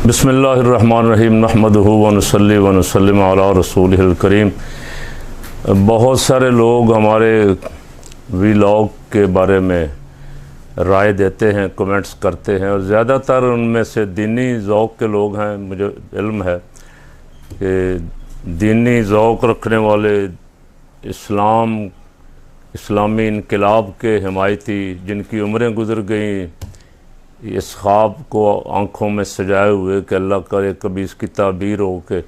बिस्मिल्लाहिर्रहमानिर्रहीम नहमदुहु व नसल्ली व नसल्लिम अला रसूलिहिल करीम। बहुत सारे लोग हमारे वीलॉग के बारे में राय देते हैं, कमेंट्स करते हैं, और ज़्यादातर उनमें से दीनी ज़ौक़ के लोग हैं। मुझे इल्म है कि दीनी ज़ौक़ रखने वाले इस्लामी इनकलाब के हिमायती, जिनकी उम्रें गुज़र गईं इस ख्वाब को आँखों में सजाए हुए कि अल्लाह करे कभी इसकी ताबीर हो के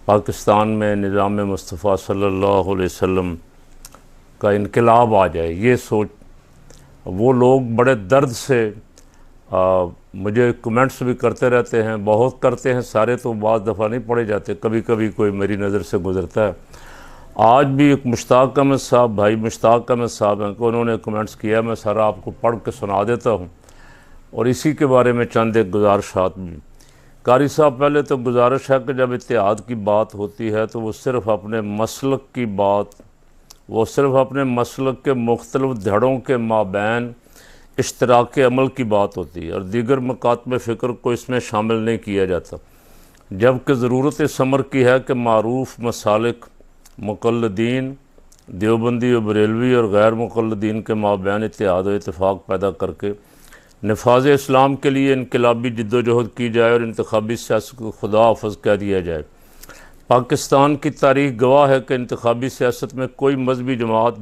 पाकिस्तान में निज़ाम मुस्तफ़ा सल्लल्लाहु अलैहि वसल्लम का इनकलाब आ जाए, ये सोच वो लोग बड़े दर्द से मुझे कमेंट्स भी करते रहते हैं। बहुत करते हैं, सारे तो बाज़ दफ़ा नहीं पढ़े जाते, कभी कभी कोई मेरी नज़र से गुज़रता है। आज भी एक मुश्ताक अहमद साहब, भाई मुश्ताक अहमद साहब हैं, को उन्होंने कमेंट्स किया। मैं सारा आपको पढ़ के सुना देता हूँ और इसी के बारे में चंद एक गुजारिशात भी। कारी साहब, पहले तो गुजारिश है कि जब इत्तेहाद की बात होती है तो वो सिर्फ़ अपने मसलक की बात, वो सिर्फ़ अपने मसलक के मुख्तलिफ़ धड़ों के माबैन इश्तराक अमल की बात होती है और दीगर मकातब फ़िक्र को इसमें शामिल नहीं किया जाता, जबकि ज़रूरत इस अमर की है कि मारूफ़ मसालिक मुक़ल्लिदीन देवबंदी और बरेलवी और गैर मुक़ल्लिदीन के माबैन इत्तेहाद और इत्तेफ़ाक़ पैदा करके नफाज इस्लाम के लिए इनकलाबी जद्दोजहद की जाए और इंतखाबी सियासत को खुदा हाफ़िज़ कह दिया जाए। पाकिस्तान की तारीख़ गवाह है कि इंतखाबी सियासत में कोई मजहबी जमात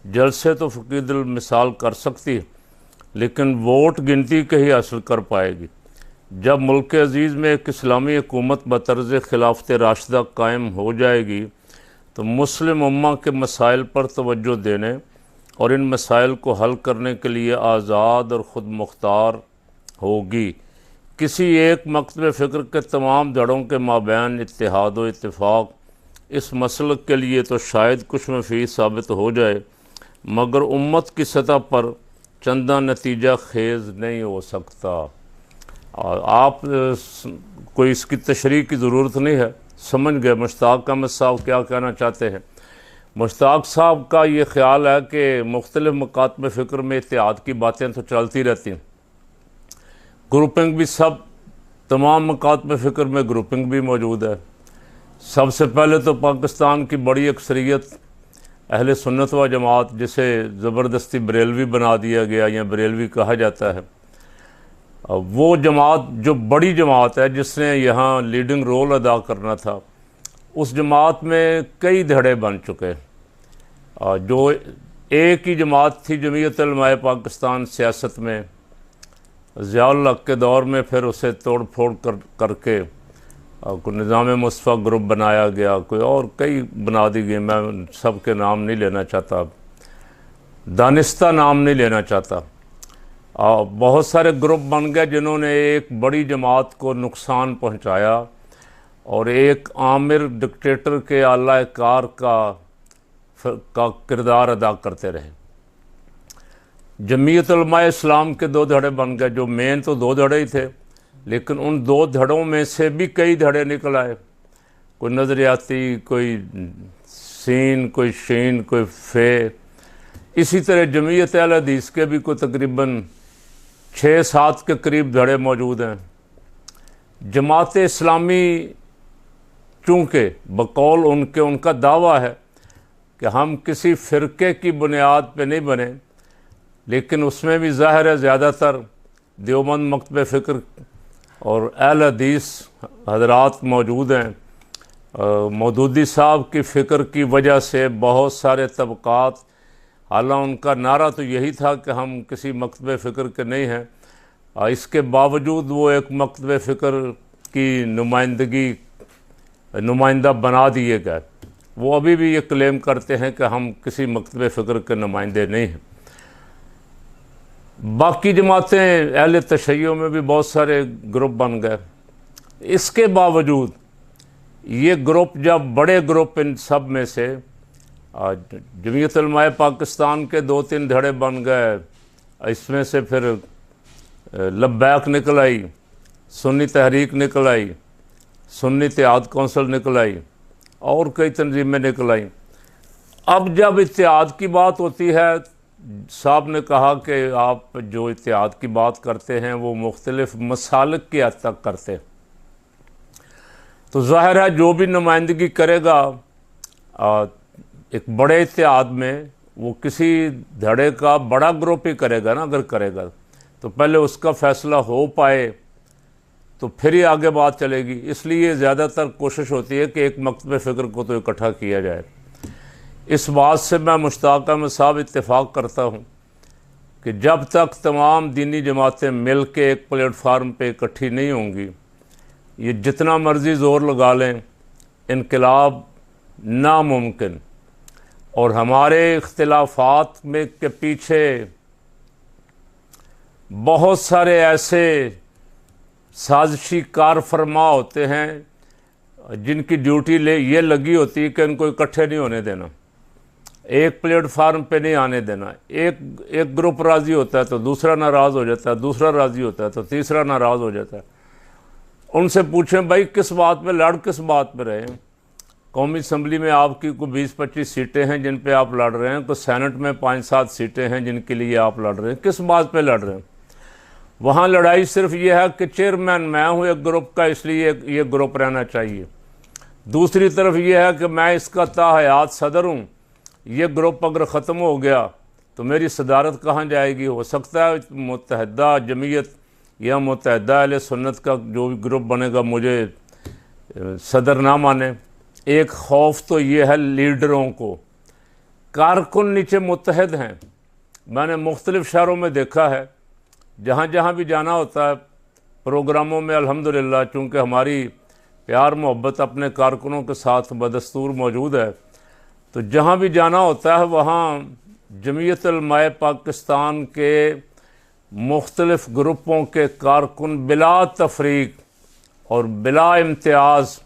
जलसे तो फ़कीदुल मिसाल कर सकती है, लेकिन वोट गिनती के ही हासिल कर पाएगी। जब मुल्क अज़ीज़ में एक इस्लामी हुकूमत बतर्ज़ खिलाफत राशिदा कायम हो जाएगी तो मुस्लिम उम्मा के मसाइल पर तवज्जो देने और इन मसाइल को हल करने के लिए आज़ाद और ख़ुद मुख्तार होगी। किसी एक मकतब फ़िक्र के तमाम धड़ों के माबैन इत्तेहाद व इत्तेफ़ाक़ इस मसलक के लिए तो शायद कुछ मुफीद साबित हो जाए, मगर उम्मत की सतह पर चंदा नतीजा खेज़ नहीं हो सकता। और आप कोई इसकी तशरीह की ज़रूरत नहीं है, समझ गए मुश्ताक अहमद साहब क्या कहना चाहते हैं। मुश्ताक साहब का ये ख़्याल है कि मुख्तलिफ़ मकातब फ़िक्र में इत्तेहाद की बातें तो चलती रहती हैं, ग्रुपिंग भी तमाम मकातब फ़िक्र में ग्रुपिंग भी मौजूद है। सबसे पहले तो पाकिस्तान की बड़ी अक्सरियत अहले सुन्नत व जमात, जिसे ज़बरदस्ती बरेलवी बना दिया गया या बरेलवी कहा जाता है, वो जमात जो बड़ी जमात है जिसने यहाँ लीडिंग रोल अदा करना था, उस जमात में कई धड़े बन चुके। जो एक ही जमात थी जमीयत उलमाए पाकिस्तान सियासत में, ज़ियाउल हक़ के दौर में फिर उसे तोड़ फोड़ करके कोई निज़ाम मुस्तफ़ा ग्रुप बनाया गया, कोई और कई बना दी गई। मैं सब के नाम नहीं लेना चाहता, दानिस्ता नाम नहीं लेना चाहता। बहुत सारे ग्रुप बन गए जिन्होंने एक बड़ी जमात को नुकसान पहुँचाया और एक आमिर डिक्टेटर के आला कार का किरदार अदा करते रहे। जमीयत उलमाए इस्लाम के दो धड़े बन गए, जो मेन तो दो धड़े ही थे, लेकिन उन दो धड़ों में से भी कई धड़े निकल आए, कोई नज़रियाती, कोई सीन, कोई शीन, कोई फे। इसी तरह जमीयत अहले हदीस के भी कोई तकरीबन 6-7 के करीब धड़े मौजूद हैं। जमात इस्लामी चूँकि बकौल उनका दावा है कि हम किसी फ़िरके की बुनियाद पे नहीं बने, लेकिन उसमें भी ज़ाहिर है ज़्यादातर देवबंद मकतब फ़िक्र और अहले हदीस हज़रात मौजूद हैं। मौदूदी साहब की फ़िक्र की वजह से बहुत सारे तबक़ात, हालांकि उनका नारा तो यही था कि हम किसी मकतब फ़िक्र के नहीं हैं, इसके बावजूद वो एक मकतब फ़िक्र की नुमाइंदा बना दिए गए। वो अभी भी ये क्लेम करते हैं कि हम किसी मकतब फ़िक्र के नुमाइंदे नहीं हैं। बाकी जमातें अहले तशय्युअ में भी बहुत सारे ग्रुप बन गए। इसके बावजूद ये ग्रुप, जब बड़े ग्रुप इन सब में से जमीयत उलमाए पाकिस्तान के 2-3 धड़े बन गए, इसमें से फिर लब्बैक निकल आई, सुन्नी तहरीक निकल आई, सुन्नी इत्तेहाद कौंसिल निकल आई और कई तंजीमें निकल आई। अब जब इत्तेहाद की बात होती है साहब ने कहा कि आप जो इत्तेहाद की बात करते हैं वो मुख्तलिफ मसालिक की हद तक करते हैं, तो ज़ाहिर है जो भी नुमाइंदगी करेगा एक बड़े इत्तेहाद में, वो किसी धड़े का बड़ा ग्रुप ही करेगा ना। अगर करेगा तो पहले उसका फ़ैसला हो पाए तो फिर ही आगे बात चलेगी। इसलिए ज़्यादातर कोशिश होती है कि एक मकतब फ़िक्र को तो इकट्ठा किया जाए। इस बात से मैं मुश्ताक अहमद साहब इत्तेफाक करता हूँ कि जब तक तमाम दीनी जमातें मिल के एक प्लेटफार्म पे इकट्ठी नहीं होंगी, ये जितना मर्ज़ी ज़ोर लगा लें, इनकलाब नामुमकिन। और हमारे इख्तिलाफ़ात में के पीछे बहुत सारे ऐसे साजिशी कार फरमा होते हैं जिनकी ड्यूटी ये लगी होती है कि इनको इकट्ठे नहीं होने देना, एक प्लेटफार्म पे नहीं आने देना। एक ग्रुप राज़ी होता है तो दूसरा नाराज़ हो जाता है, दूसरा राज़ी होता है तो तीसरा नाराज़ हो जाता है। उनसे पूछें भाई किस बात पे लड़, किस बात पे रहे हैं? कौमी असम्बली में आपकी कोई 20-25 सीटें हैं जिन पे आप लड़ रहे हैं, कोई सेनेट में 5-7 सीटें हैं जिनके लिए आप लड़ रहे हैं, किस बात पे लड़ रहे हैं? वहाँ लड़ाई सिर्फ ये है कि चेयरमैन मैं हूँ एक ग्रुप का, इसलिए ये ग्रुप रहना चाहिए। दूसरी तरफ ये है कि मैं इसका ताहयात सदर हूँ, ये ग्रुप अगर ख़त्म हो गया तो मेरी सदारत कहाँ जाएगी? हो सकता है मुत्तहदा जमीयत या मुत्तहदा अहले सुन्नत का जो भी ग्रुप बनेगा मुझे सदर ना माने। एक खौफ तो ये है लीडरों को, कारकुन नीचे मुत्तहद हैं। मैंने मुख्तलिफ़ शहरों में देखा है, जहाँ जहाँ भी जाना होता है प्रोग्रामों में, अल्हम्दुलिल्लाह चूँकि हमारी प्यार मोहब्बत अपने कारकुनों के साथ बदस्तूर मौजूद है, तो जहाँ भी जाना होता है वहाँ जमीयत उलमाए पाकिस्तान के मुख्तलिफ़ ग्रुपों के कारकुन बिला तफरीक और बिला इम्तियाज़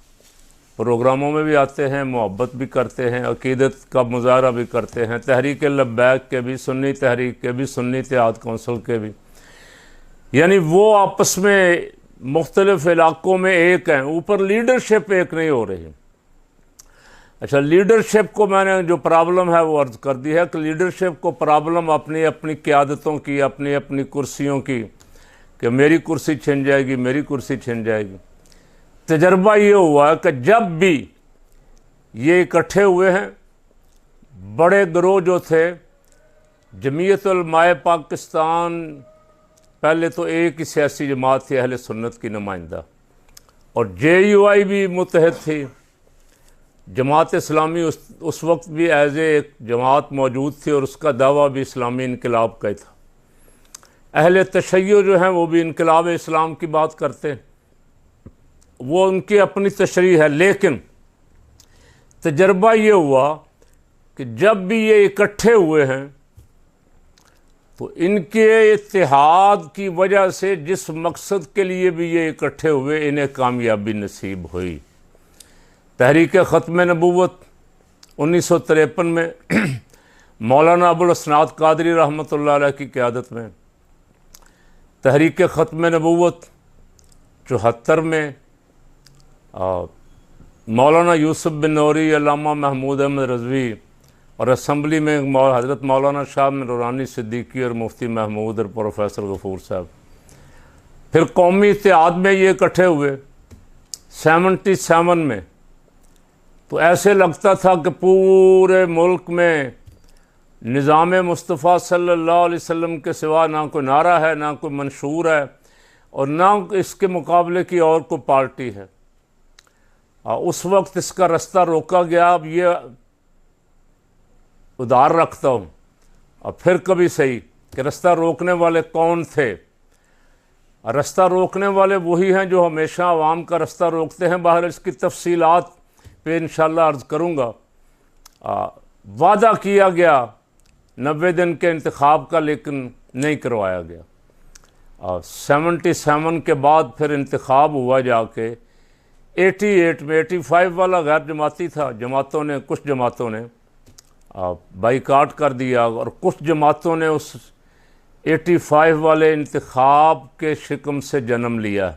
प्रोग्रामों में भी आते हैं, मोहब्बत भी करते हैं, अकीदत का मुजाहरा भी करते हैं, तहरीक लब्बैक के भी, सुन्नी तहरीक के भी, सुन्नी इत्तेहाद कौंसिल के भी। यानी वो आपस में मुख्तलिफ़ इलाक़ों में एक हैं, ऊपर लीडरशिप एक नहीं हो रही। अच्छा, लीडरशिप को मैंने जो प्रॉब्लम है वो अर्ज़ कर दी है कि लीडरशिप को प्रॉब्लम अपनी अपनी क़यादतों की, अपनी अपनी कुर्सियों की, कि मेरी कुर्सी छिन जाएगी, मेरी कुर्सी छिन जाएगी। तजर्बा ये हुआ है कि जब भी ये इकट्ठे हुए हैं, बड़े गिरोह जो थे, जमीयत उलमाए पाकिस्तान पहले तो एक ही सियासी जमात थी अहले सुन्नत की नुमाइंदा, और JUI भी मुत्तहद थी, जमात इस्लामी उस वक्त भी एज एक जमात मौजूद थी और उसका दावा भी इस्लामी इनकलाब का ही था। अहले तशय्यो जो हैं वो भी इनकलाब इस्लाम की बात करते हैं, वो उनकी अपनी तशरीह है। लेकिन तजर्बा ये हुआ कि जब भी ये इकट्ठे हुए हैं तो इनके इत्तेहाद की वजह से जिस मकसद के लिए भी ये इकट्ठे हुए, इन्हें कामयाबी नसीब हुई। तहरीक ख़त्म नबूवत 1953 में मौलाना अबुल असनाद कादरी रहमतुल्लाह अलैह की क़यादत में, तहरीक ख़त्म नबूवत 74 में मौलाना यूसुफ बिन नौरी, अल्लामा महमूद अहमद रज़वी, और असम्बली में हज़रत मौलाना शाह नूरानी सिद्दीकी और मुफ्ती महमूद और प्रोफेसर गफूर साहब। फिर कौमी इत्तेहाद में ये इकट्ठे हुए 77 में। तो ऐसे लगता था कि पूरे मुल्क में निज़ाम मुस्तफ़ा सल्लल्लाहु अलैहि वसल्लम के सिवा ना कोई नारा है, ना कोई मंशूर है, और ना इसके मुकाबले की और कोई पार्टी है। उस वक्त इसका रास्ता रोका गया। अब ये उधार रखता हूँ, और फिर कभी सही कि रास्ता रोकने वाले कौन थे। रास्ता रोकने वाले वही हैं जो हमेशा आवाम का रास्ता रोकते हैं। बाहर इसकी तफसीलात पे इंशाअल्लाह अर्ज़ करूँगा। वादा किया गया 90 दिन के इंतखाब का, लेकिन नहीं करवाया गया। 77 के बाद फिर इंतखाब हुआ जाके 88 में। 85 वाला गैर जमाती था, जमातों ने, कुछ जमातों ने बाइकाट कर दिया, और कुछ जमातों ने उस 85 वाले इंतखाब के शिकम से जन्म लिया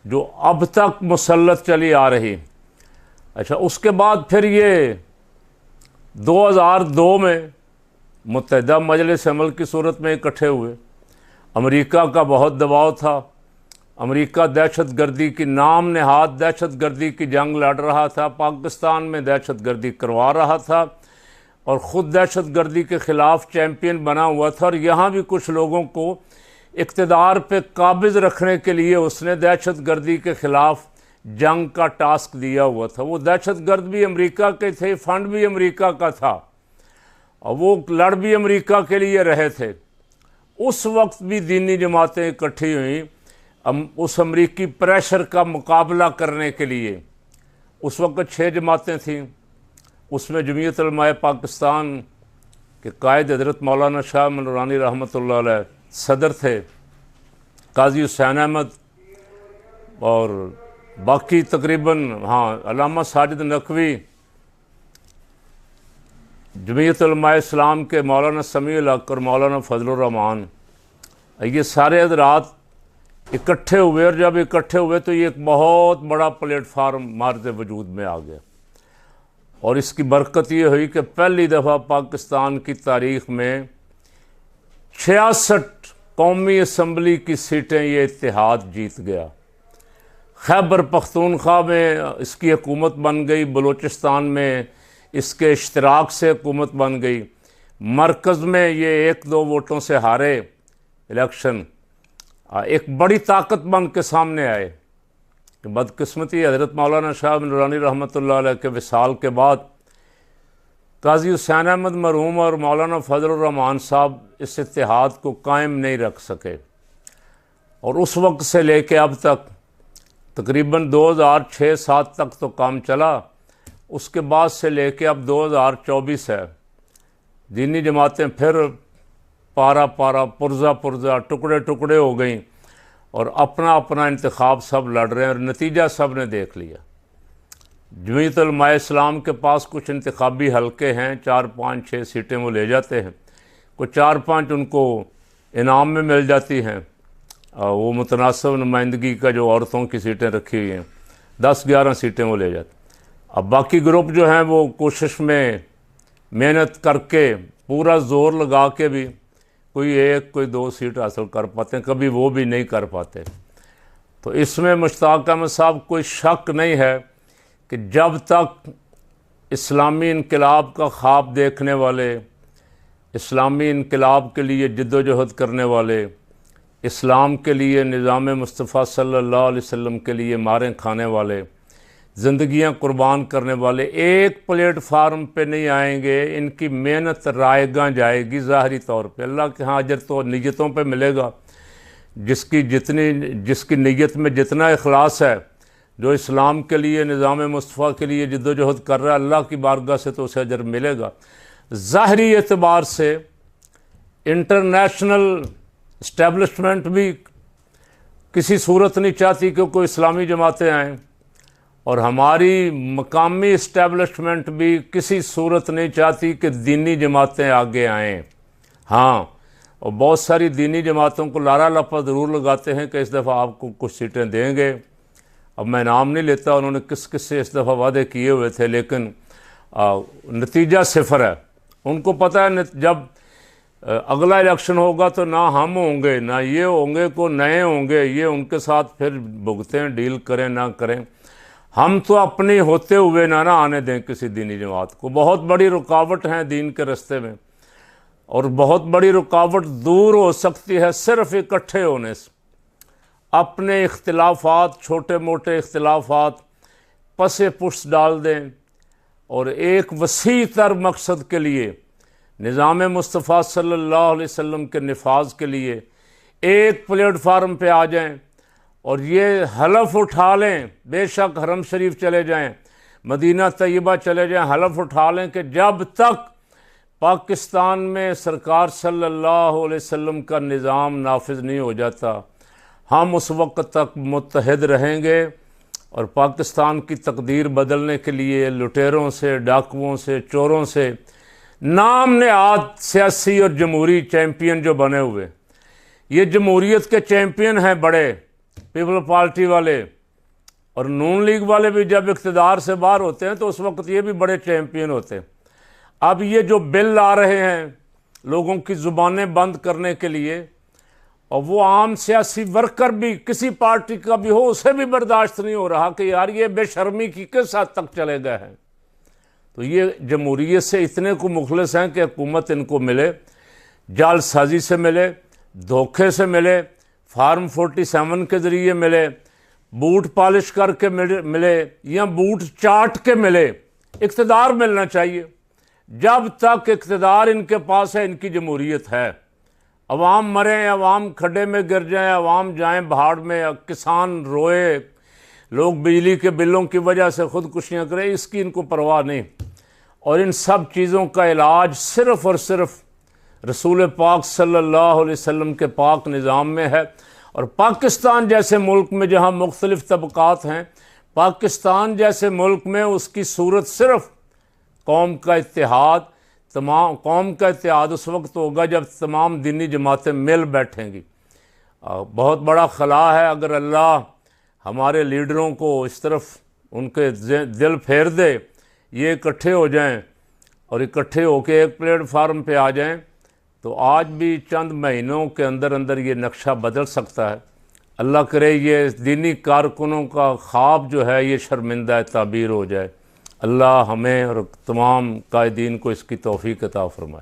जो अब तक मुसल्लत चली आ रही। अच्छा, उसके बाद फिर ये 2002 में मुत्तहिदा मजलिस अमल की सूरत में इकट्ठे हुए। अमेरिका का बहुत दबाव था। अमेरिका दहशत गर्दी की नाम नहाद दहशत गर्दी की जंग लड़ रहा था, पाकिस्तान में दहशत गर्दी करवा रहा था और ख़ुद दहशत गर्दी के ख़िलाफ़ चैम्पियन बना हुआ था। और यहाँ भी कुछ लोगों को इक़्तिदार पे काबिज़ रखने के लिए उसने दहशत गर्दी के ख़िलाफ़ जंग का टास्क दिया हुआ था। वो दहशत गर्द भी अमेरिका के थे, फ़ंड भी अमेरिका का था और वो लड़ भी अमेरिका के लिए रहे थे। उस वक्त भी दीनी जमातें इकट्ठी हुई उस अमरीकी प्रेशर का मुकाबला करने के लिए। उस वक्त 6 जमातें थीं। उसमें जमीयत उलमाए पाकिस्तान के कायद हज़रत मौलाना शाह अहमद नूरानी रहमतुल्लाह अलैह सदर थे, काजी हुसैन अहमद और बाकी तकरीबन अल्लामा साजिद नकवी, जमीयत उलमाए इस्लाम के मौलाना समीउल हक और मौलाना फजलुर रहमान, ये सारे हज़रात इकट्ठे हुए। और जब इकट्ठे हुए तो ये एक बहुत बड़ा प्लेटफार्म मार्ज़ वजूद में आ गया। और इसकी बरकत ये हुई कि पहली दफ़ा पाकिस्तान की तारीख़ में 66 कौमी असम्बली की सीटें ये इत्तेहाद जीत गया। खैबर पख्तूनख्वा में इसकी हुकूमत बन गई, बलूचिस्तान में इसके इश्तराक से हुकूमत बन गई। मरकज़ में ये 1-2 वोटों से हारे इलेक्शन, एक बड़ी ताकत बन के सामने आए। कि बदकिस्मती हज़रत मौलाना शाह नूरानी रहमतुल्लाह अलैह के विसाल के बाद काजी हुसैन अहमद मरहूम और मौलाना फजलुर रहमान साहब इस इत्तेहाद को कायम नहीं रख सके। और उस वक्त से लेके अब तक तकरीबन 2006-07 तक तो काम चला। उसके बाद से लेके अब 2024 है, दीनी जमातें फिर पारा पारा पुर्जा पुर्जा टुकड़े टुकड़े हो गई और अपना अपना इंतखाब सब लड़ रहे हैं। और नतीजा सब ने देख लिया। जमीयत उलमाए इस्लाम के पास कुछ इंतखाबी हलके हैं, 4-5-6 सीटें वो ले जाते हैं, कुछ 4-5 उनको इनाम में मिल जाती हैं। वो मुतनासिब नुमाइंदगी का जो औरतों की सीटें रखी हुई हैं, 10-11 सीटें वो ले जाते। अब बाकी ग्रुप जो हैं वो कोशिश में मेहनत करके पूरा ज़ोर लगा के भी कोई 1 कोई 2 सीट हासिल कर पाते हैं, कभी वो भी नहीं कर पाते। तो इसमें मुश्ताक अहमद साहब कोई शक नहीं है कि जब तक इस्लामी इनकलाब का ख्वाब देखने वाले, इस्लामी इनकलाब के लिए जद्दोजहद करने वाले, इस्लाम के लिए निज़ाम मुस्तफ़ा सल्लल्लाहु अलैहि वसल्लम के लिए मारें खाने वाले, ज़िंदगियां कुर्बान करने वाले एक प्लेटफार्म पे नहीं आएंगे, इनकी मेहनत रायगा जाएगी ज़ाहरी तौर पे। अल्लाह के यहाँ अजर तो नीयतों पे मिलेगा। जिसकी नीयत में जितना इखलास है, जो इस्लाम के लिए निज़ाम मुस्तफ़ा के लिए जद्दोजहद कर रहा है, अल्लाह की बारगाह से तो उसे अजर मिलेगा। ज़ाहरी एतबार से इंटरनेशनल इस्टेब्लिशमेंट भी किसी सूरत नहीं चाहती कि कोई इस्लामी जमातें आएँ और हमारी मकामी इस्टेब्लिशमेंट भी किसी सूरत नहीं चाहती कि दीनी जमातें आगे आएँ। हाँ, और बहुत सारी दीनी जमातों को लारा लपा ज़रूर लगाते हैं कि इस दफ़ा आपको कुछ सीटें देंगे। अब मैं नाम नहीं लेता उन्होंने किस किस से इस दफ़ा वादे किए हुए थे, लेकिन नतीजा सिफर है। उनको पता है जब अगला इलेक्शन होगा तो ना हम होंगे ना ये होंगे, को नए होंगे, ये उनके साथ फिर भुगतें, डील करें ना करें। हम तो अपनी होते हुए ना आने दें किसी दीनी जमात को। बहुत बड़ी रुकावट हैं दीन के रास्ते में और बहुत बड़ी रुकावट दूर हो सकती है सिर्फ इकट्ठे होने से। अपने इख्तिलाफात, छोटे मोटे इख्तिलाफात पसे पुष्ट डाल दें और एक वसी तर मकसद के लिए, निज़ाम मुस्तफ़ा सल्लल्लाहु अलैहि वसल्लम के निफाज के लिए एक प्लेटफार्म पे आ जाएं और ये हलफ उठा लें, बेशक हरम शरीफ चले जाएं, मदीना तैयबा चले जाएं, हलफ उठा लें कि जब तक पाकिस्तान में सरकार सल्लल्लाहु अलैहि वसल्लम का निज़ाम नाफिज नहीं हो जाता, हम उस वक्त तक मुत्तहिद रहेंगे और पाकिस्तान की तकदीर बदलने के लिए लुटेरों से, डाकुओं से, चोरों से, नाम नहाद सियासी और जमहूरी चैम्पियन जो बने हुए, ये जमहूरियत के चैम्पियन हैं बड़े, पीपल पार्टी वाले और नून लीग वाले भी जब इक़्तिदार से बाहर होते हैं तो उस वक्त ये भी बड़े चैम्पियन होते हैं। अब ये जो बिल आ रहे हैं लोगों की ज़ुबानें बंद करने के लिए, और वो आम सियासी वर्कर भी किसी पार्टी का भी हो उसे भी बर्दाश्त नहीं हो रहा कि यार ये बेशर्मी की किस हद तक चले गए हैं। तो ये जमहूरियत से इतने को मुखलिस हैं कि हुकूमत इनको मिले, जालसाजी से मिले, धोखे से मिले, फार्म 47 के ज़रिए मिले, बूट पॉलिश करके मिले या बूट चाट के मिले, इक़्तिदार मिलना चाहिए। जब तक इक़्तिदार इनके पास है इनकी जमहूरियत है। अवाम मरें, अवाम खड्डे में गिर जाएं, अवाम जाएं भाड़ में, किसान रोए, लोग बिजली के बिलों की वजह से ख़ुदकुशियाँ करें, इसकी इनको परवाह नहीं। और इन सब चीज़ों का इलाज सिर्फ़ और सिर्फ रसूल पाक सल्लल्लाहु अलैहि वसल्लम के पाक निज़ाम में है। और पाकिस्तान जैसे मुल्क में जहाँ मुख्तलिफ़ तबक़ात हैं, पाकिस्तान जैसे मुल्क में उसकी सूरत सिर्फ़ कौम का इत्तेहाद, तमाम कौम का इत्तेहाद उस वक्त होगा जब तमाम दीनी जमातें मिल बैठेंगी। बहुत बड़ा खला है अगर अल्लाह हमारे लीडरों को इस तरफ उनके दिल फेर दे, ये इकट्ठे हो जाएं और इकट्ठे होकर एक प्लेटफार्म पे आ जाएं, तो आज भी चंद महीनों के अंदर अंदर ये नक्शा बदल सकता है। अल्लाह करे ये दीनी कारकुनों का ख्वाब जो है ये शर्मिंदा ताबीर हो जाए। अल्लाह हमें और तमाम कायदीन को इसकी तौफीक अता फरमाए।